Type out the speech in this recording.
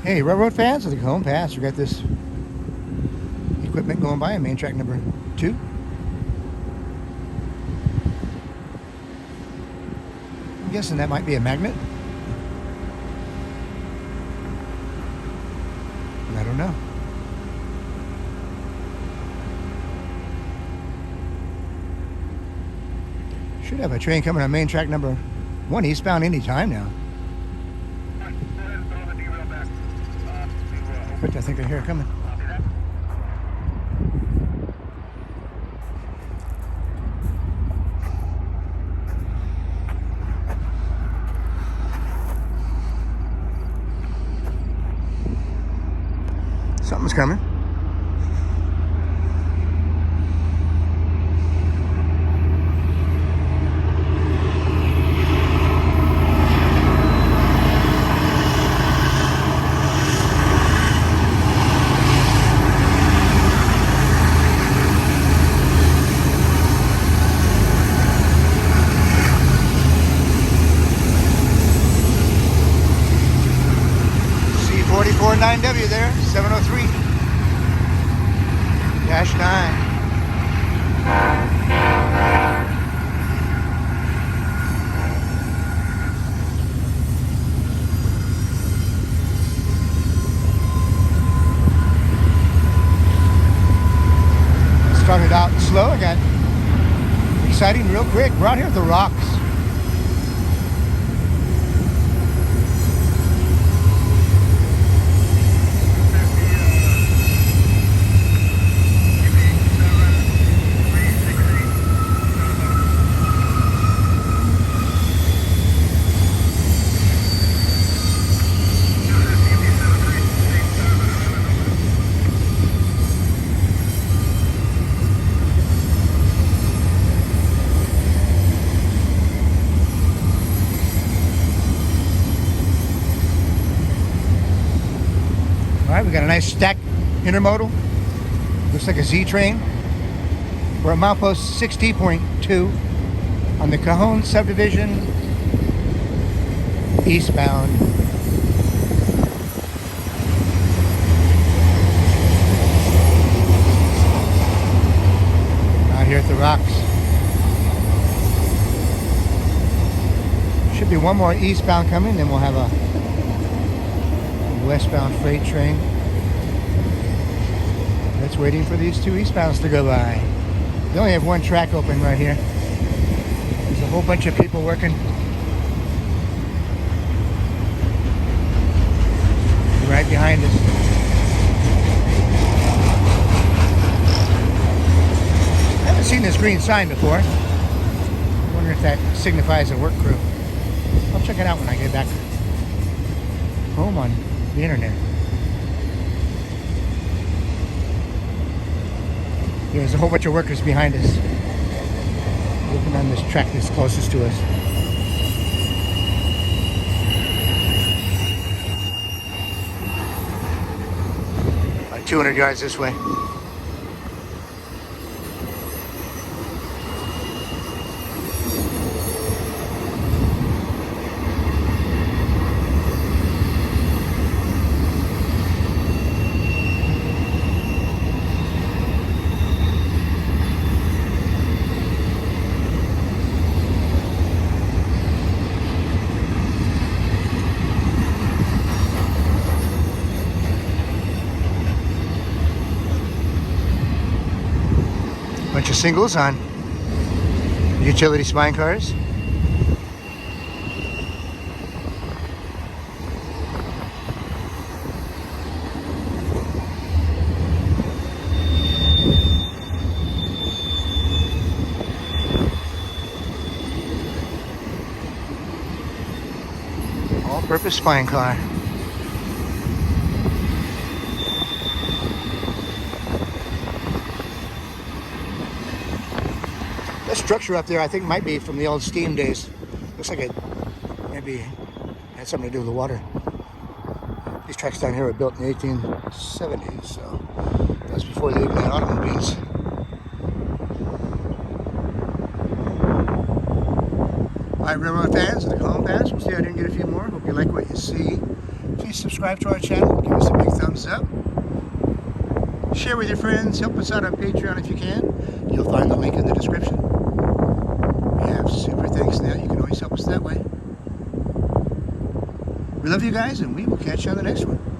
Hey, railroad fans of the Cajon Pass, we got this equipment going by on main track number 2. I'm guessing that might be a magnet. I don't know. Should have a train coming on main track number 1 eastbound any time now. But I think I hear it coming. Something's coming. C44-9W there, 703-9. Started out slow, I got exciting real quick. We're out here at the rocks. Alright, we got a nice stacked intermodal. Looks like a Z train. We're at Milepost 60.2 on the Cajon subdivision eastbound. Out here at the rocks. Should be one more eastbound coming, then we'll have a westbound freight train. That's waiting for these 2 eastbounds to go by. They only have one track open right here. There's a whole bunch of people working right behind us. I haven't seen this green sign before. I wonder if that signifies a work crew. I'll check it out when I get back home on the internet. There's a whole bunch of workers behind us working on this track that's closest to us. About 200 yards this way. Bunch of singles on utility spine cars. All-purpose spine car. That structure up there, I think, might be from the old steam days. Looks like it maybe had something to do with the water. These tracks down here were built in the 1870s, so that's before they even had automobiles. All right, railroad fans of the Cajon Pass, we'll see I didn't get a few more. Hope you like what you see. If you Please subscribe to our channel. Give us a big thumbs up. Share with your friends. Help us out on Patreon if you can. You'll find the link in the description. We have super thanks now. You can always help us that way. We love you guys, and we will catch you on the next one.